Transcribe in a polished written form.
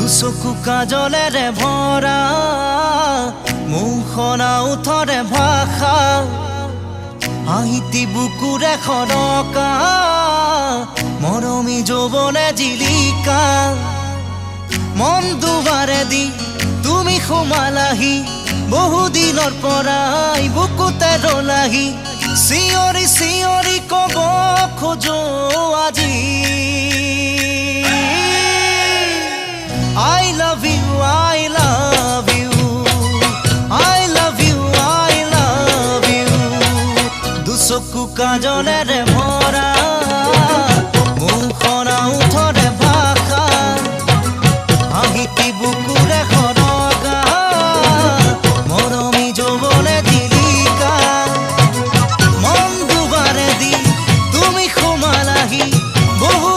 চকু কাজলেৰে ভৰা মুখনা উঠৰে ভাষা আহিতি বুকুৰে খৰকা মৰমী যৌৱনে জিলিকা মন দুবাৰে দি তুমি সোমালাহি বহুদিনৰ পৰাই বুকুতে ৰলাহি চিঞৰি চিঞৰি কব খোজো আজি I love you, I love you, I love you, I love you. দুচকু কাজলেৰে ভৰা মুখনা উঠৰে ভাষা আহিতি বুকুৰে খৰকা মৰমী যৌৱনে জিলিকা মন দুবাৰে দি তুমি সোমালাহি বহু